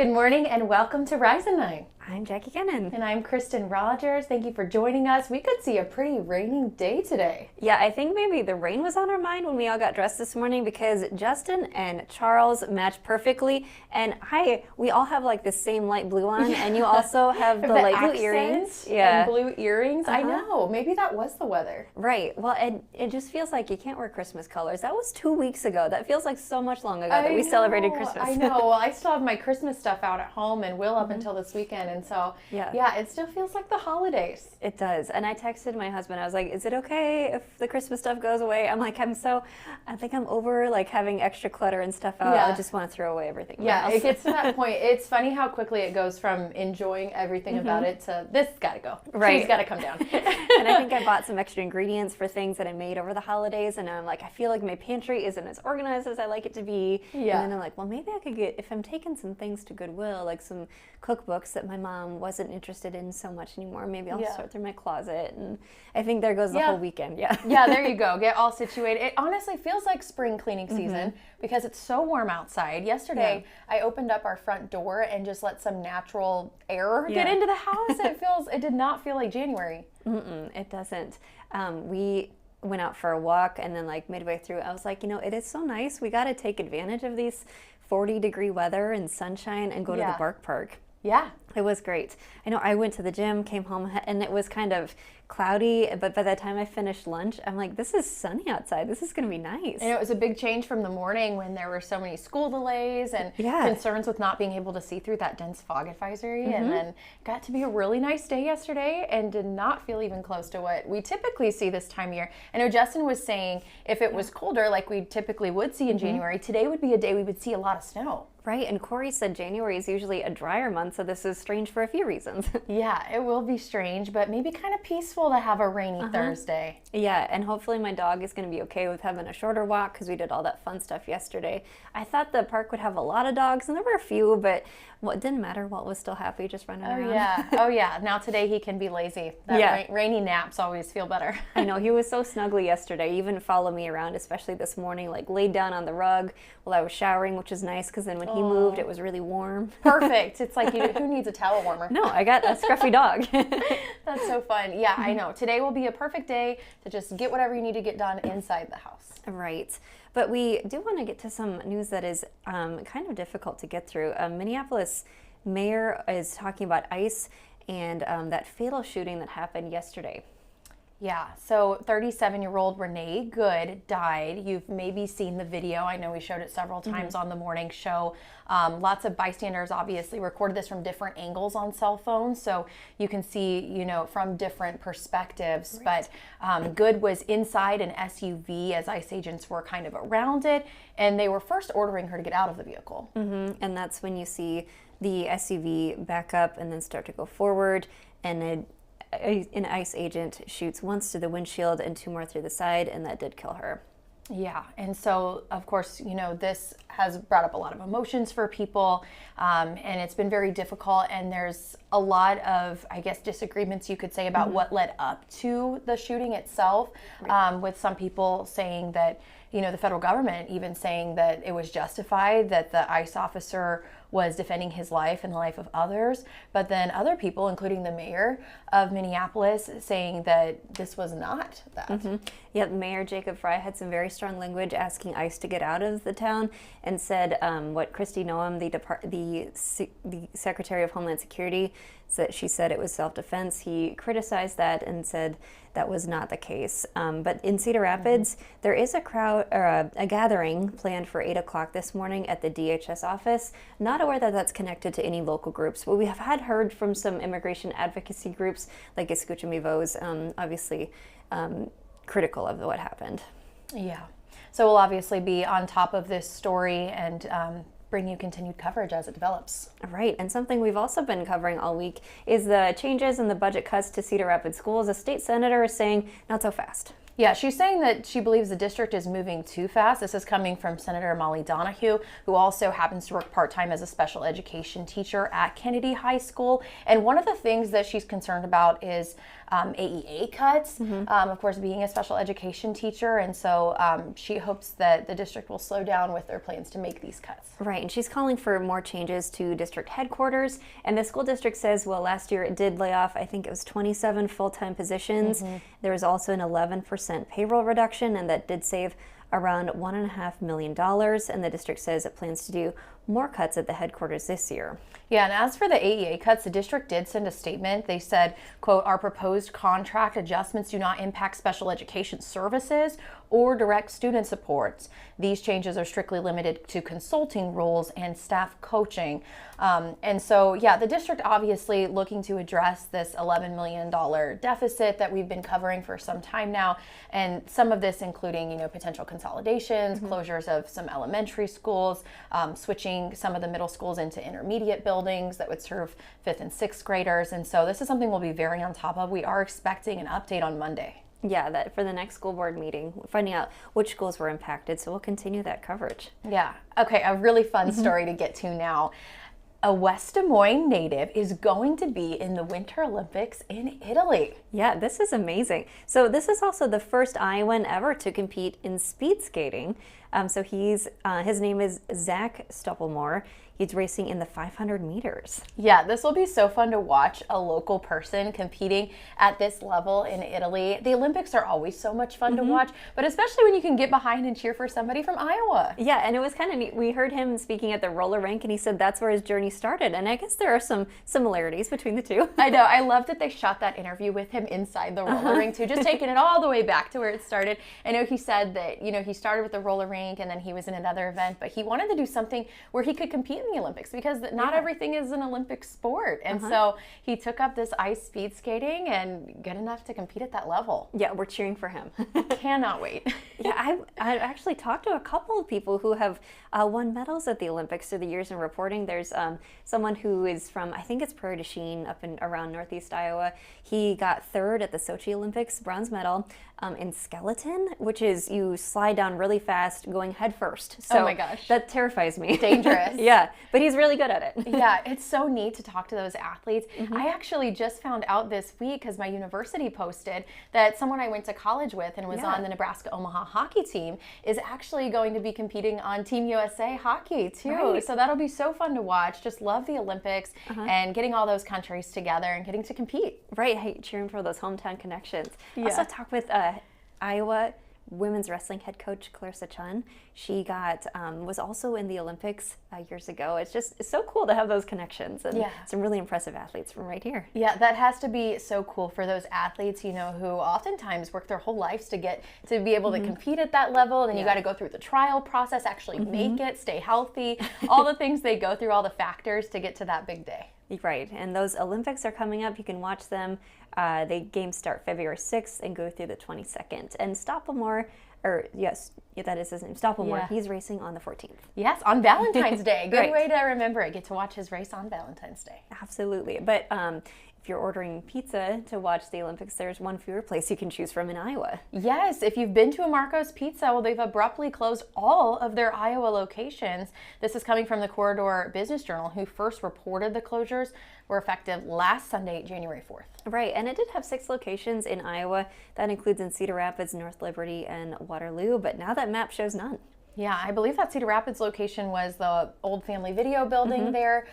Good morning and welcome to Rise and 9. I'm Jackie Kennan. And I'm Kristen Rogers. Thank you for joining us. We could see a pretty rainy day today. Yeah, I think maybe the rain was on our mind when we all got dressed this morning because Justin and Charles match perfectly. And we all have like the same light blue on, and you also have the light blue earrings. Yeah. And blue earrings. I know. Maybe that was the weather. Right. Well, it just feels like you can't wear Christmas colors. That was 2 weeks ago. That feels like so much long ago that we celebrated Christmas. I know. Well, I still have my Christmas stuff out at home and will up until this weekend. And so, yeah, it still feels like the holidays. It does. And I texted my husband. I was like, is it okay if the Christmas stuff goes away? I'm like, I think I'm over like having extra clutter and stuff out. I just want to throw away everything. Yeah, it gets to that point. It's funny how quickly it goes from enjoying everything about it to this got to go. Right. She's got to come down. And I think I bought some extra ingredients for things that I made over the holidays. And I'm like, I feel like my pantry isn't as organized as I like it to be. Yeah. And then I'm like, well, maybe I could get, if I'm taking some things to Goodwill, like some cookbooks that my mom wasn't interested in so much anymore, maybe I'll sort through my closet. And I think there goes the whole weekend. Yeah, there you go. Get all situated. It honestly feels like spring cleaning season because it's so warm outside. Yesterday, I opened up our front door and just let some natural air get into the house. It did not feel like January. It doesn't. We went out for a walk, and then like midway through, I was like, it is so nice. We got to take advantage of these 40-degree weather and sunshine and go to the Bark Park. Yeah. It was great. I know I went to the gym, came home, and it was kind of cloudy, but by the time I finished lunch, I'm like, this is sunny outside. This is going to be nice. And it was a big change from the morning when there were so many school delays and concerns with not being able to see through that dense fog advisory. And then got to be a really nice day yesterday and did not feel even close to what we typically see this time of year. I know Justin was saying if it was colder like we typically would see in January, today would be a day we would see a lot of snow. Right, and Corey said January is usually a drier month, so this is strange for a few reasons. Yeah, it will be strange, but maybe kind of peaceful to have a rainy Thursday. Yeah, and hopefully my dog is going to be okay with having a shorter walk because we did all that fun stuff yesterday. I thought the park would have a lot of dogs, and there were a few, but it didn't matter. Walt was still happy just running around. Oh, yeah. Now today he can be lazy. Rainy naps always feel better. I know. He was so snuggly yesterday. He even followed me around, especially this morning, like laid down on the rug while I was showering, which is nice because then when he moved, it was really warm. Perfect. It's like, who needs a towel warmer? No, I got a scruffy dog. That's so fun. Yeah, I know. Today will be a perfect day to just get whatever you need to get done inside the house. Right. But we do want to get to some news that is kind of difficult to get through. Minneapolis mayor is talking about ICE and that fatal shooting that happened yesterday. Yeah, so 37-year-old Renee Good died. You've maybe seen the video. I know we showed it several times on the morning show. Lots of bystanders obviously recorded this from different angles on cell phones, so you can see, from different perspectives. Right. But Good was inside an SUV as ICE agents were kind of around it, and they were first ordering her to get out of the vehicle. And that's when you see the SUV back up and then start to go forward, and an ICE agent shoots once through the windshield and 2 more through the side, and that did kill her. Yeah, and so, of course, this has brought up a lot of emotions for people, and it's been very difficult, and there's a lot of, I guess, disagreements you could say about what led up to the shooting itself, with some people saying that, the federal government even saying that it was justified, that the ICE officer was defending his life and the life of others, but then other people, including the mayor of Minneapolis, saying that this was not that. Yeah, Mayor Jacob Frey had some very strong language asking ICE to get out of the town and said what Kristi Noem, the Secretary of Homeland Security, she said it was self-defense. He criticized that and said that was not the case. But in Cedar Rapids, there is a crowd or a gathering planned for 8 o'clock this morning at the DHS office. Not aware that that's connected to any local groups, but we have heard from some immigration advocacy groups like Escucha Mi Voz, obviously critical of what happened. Yeah. So we'll obviously be on top of this story and bring you continued coverage as it develops. Right, and something we've also been covering all week is the changes in the budget cuts to Cedar Rapids schools. A state senator is saying, not so fast. Yeah, she's saying that she believes the district is moving too fast. This is coming from Senator Molly Donahue, who also happens to work part-time as a special education teacher at Kennedy High School. And one of the things that she's concerned about is AEA cuts, of course, being a special education teacher. And so she hopes that the district will slow down with their plans to make these cuts. Right, and she's calling for more changes to district headquarters. And the school district says, well, last year it did lay off, I think it was 27 full-time positions. There was also an 11% payroll reduction, and that did save around $1.5 million. And the district says it plans to do more cuts at the headquarters this year. Yeah, and as for the AEA cuts, the district did send a statement. They said, quote, "Our proposed contract adjustments do not impact special education services or direct student supports. These changes are strictly limited to consulting roles and staff coaching." And so, yeah, the district obviously looking to address this $11 million deficit that we've been covering for some time now. And some of this including, potential consolidations, closures of some elementary schools, switching some of the middle schools into intermediate buildings that would serve 5th and 6th graders. And so this is something we'll be very on top of. We are expecting an update on Monday. Yeah, that for the next school board meeting, finding out which schools were impacted. So we'll continue that coverage. Yeah. Okay, a really fun story to get to now. A West Des Moines native is going to be in the Winter Olympics in Italy. Yeah, this is amazing. So this is also the first Iowan ever to compete in speed skating. So his name is Zach Stoppelmoor. He's racing in the 500 meters. Yeah, this will be so fun to watch a local person competing at this level in Italy. The Olympics are always so much fun to watch, but especially when you can get behind and cheer for somebody from Iowa. Yeah, and it was kind of neat. We heard him speaking at the roller rink, and he said that's where his journey started. And I guess there are some similarities between the two. I know. I love that they shot that interview with him inside the roller rink too, just taking it all the way back to where it started. I know he said that, he started with the roller rink and then he was in another event, but he wanted to do something where he could compete in the Olympics because not everything is an Olympic sport. And so he took up this ice speed skating and good enough to compete at that level. Yeah, we're cheering for him. Cannot wait. Yeah, I've actually talked to a couple of people who have won medals at the Olympics through the years in reporting. There's someone who is from, I think it's Prairie du Chien up in around Northeast Iowa. He got third at the Sochi Olympics, bronze medal, in skeleton, which is you slide down really fast going head first. So oh my gosh. That terrifies me. Dangerous. Yeah, but he's really good at it. Yeah, it's so neat to talk to those athletes. I actually just found out this week because my university posted that someone I went to college with and was on the Nebraska Omaha hockey team is actually going to be competing on Team USA hockey too. Right. So that'll be so fun to watch. Just love the Olympics and getting all those countries together and getting to compete. Right, hey, cheering for those hometown connections. Yeah. Also talk with Iowa women's wrestling head coach Clarissa Chun. She was also in the Olympics years ago. It's so cool to have those connections and some really impressive athletes from right here. Yeah, that has to be so cool for those athletes, who oftentimes work their whole lives to get to be able to compete at that level. And then you got to go through the trial process, actually make it, stay healthy, all the things they go through, all the factors to get to that big day. Right, and those Olympics are coming up. You can watch them. The games start February 6th and go through the 22nd. And Stoppelmoor, that is his name, Stoppelmoor, he's racing on the 14th. Yes, on Valentine's Day. Good Right. way to remember it. Get to watch his race on Valentine's Day. Absolutely. But if you're ordering pizza to watch the Olympics, there's one fewer place you can choose from in Iowa. Yes, if you've been to a Marco's Pizza, well, they've abruptly closed all of their Iowa locations. This is coming from the Corridor Business Journal, who first reported the closures were effective last Sunday, January 4th. Right, and it did have 6 locations in Iowa. That includes in Cedar Rapids, North Liberty, and Waterloo, but now that map shows none. Yeah, I believe that Cedar Rapids location was the old Family Video building there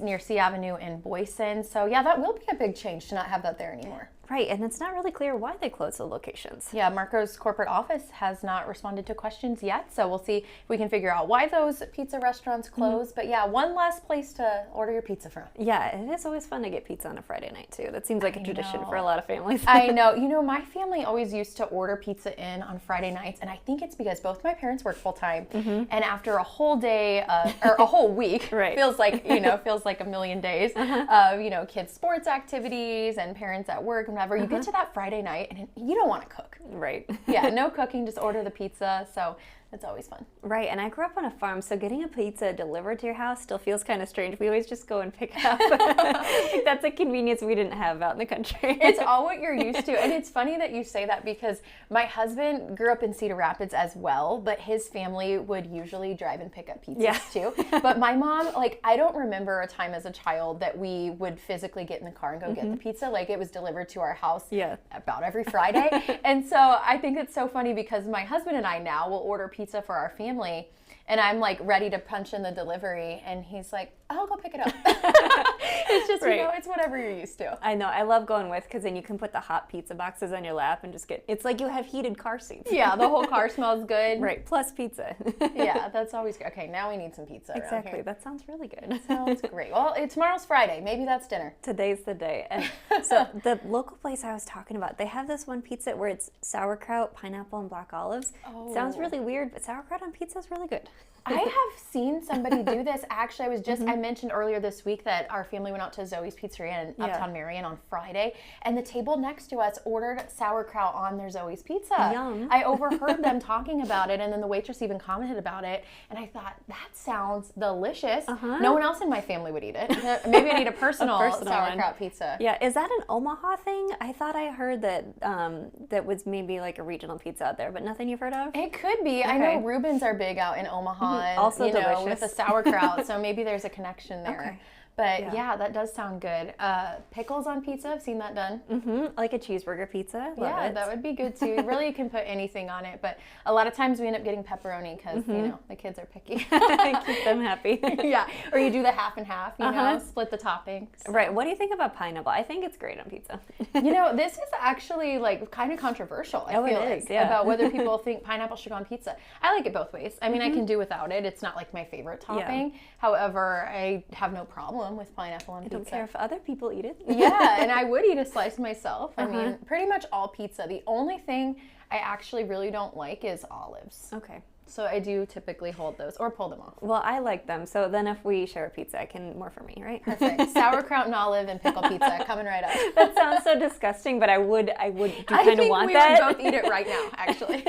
near C Avenue in Boyson. So yeah, that will be a big change to not have that there anymore. Right, and it's not really clear why they closed the locations. Yeah, Marco's corporate office has not responded to questions yet, so we'll see if we can figure out why those pizza restaurants closed. But yeah, one less place to order your pizza from. Yeah, it is always fun to get pizza on a Friday night too. That seems like a tradition for a lot of families. I know. My family always used to order pizza in on Friday nights, and I think it's because both my parents work full time, and after a whole day or a whole week, feels like a million days of kids' sports activities and parents at work and whatever. You get to that Friday night and you don't want to cook. Right. Yeah, no cooking, just order the pizza. So It's always fun. Right, and I grew up on a farm, so getting a pizza delivered to your house still feels kind of strange. We always just go and pick it up. Like, that's a convenience we didn't have out in the country. It's all what you're used to. And it's funny that you say that because my husband grew up in Cedar Rapids as well, but his family would usually drive and pick up pizzas too. But my mom, like, I don't remember a time as a child that we would physically get in the car and go get the pizza. Like, it was delivered to our house about every Friday. And so I think it's so funny because my husband and I now will order pizza for our family, and I'm like ready to punch in the delivery, and he's like, I'll go pick it up. It's just, you know, it's whatever you're used to. I know. I love going with, because then you can put the hot pizza boxes on your lap and just get, it's like you have heated car seats. Yeah, the whole car smells good. Right, plus pizza. Yeah, that's always good. Okay, now we need some pizza. Exactly. That sounds really good. Sounds great. Well, tomorrow's Friday. Maybe that's dinner. Today's the day. And so the local place I was talking about, they have this one pizza where it's sauerkraut, pineapple, and black olives. Oh. Sounds really weird, but sauerkraut on pizza is really good. I have seen somebody do this. Actually, I mentioned earlier this week that our family went out to Zoe's Pizzeria in Uptown Marion on Friday, and the table next to us ordered sauerkraut on their Zoe's Pizza. Yum. I overheard them talking about it, and then the waitress even commented about it, and I thought, that sounds delicious. No one else in my family would eat it. Maybe I need a personal sauerkraut pizza. Yeah, is that an Omaha thing? I thought I heard that that was maybe like a regional pizza out there, but nothing you've heard of? It could be. I know Reubens are big out in Omaha. Also you know, delicious. with the sauerkraut, so maybe there's a connection there. Okay. But yeah, that does sound good. Pickles on pizza, I've seen that done. Like a cheeseburger pizza. Love it. That would be good too. Really, you can put anything on it, but a lot of times we end up getting pepperoni because you know the kids are picky. Keep them happy. Yeah, or you do the half and half. You know, split the toppings. Right. What do you think about pineapple? I think it's great on pizza. You know, this is actually like kind of controversial. I feel it is, like about whether people think pineapple should go on pizza. I like it both ways. I mean, I can do without it. It's not like my favorite topping. However, I have no problem with pineapple on pizza. I don't care if other people eat it. Yeah, and I would eat a slice myself. I mean, pretty much all pizza. The only thing I actually really don't like is olives. Okay. So I do typically hold those or pull them off. Well, I like them. So then if we share a pizza, I can more for me, right? Perfect. Sauerkraut and olive and pickle pizza coming right up. That sounds so disgusting, but I would do kind of want that. I think we would both eat it right now, actually.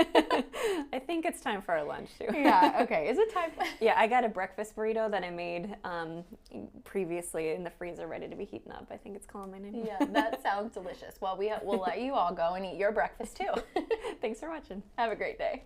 I think it's time for our lunch too. Yeah, okay. Is it time? Yeah, I got a breakfast burrito that I made previously in the freezer ready to be heaten up. I think it's calling my name. Yeah, that sounds delicious. Well, we'll let you all go and eat your breakfast too. Thanks for watching. Have a great day.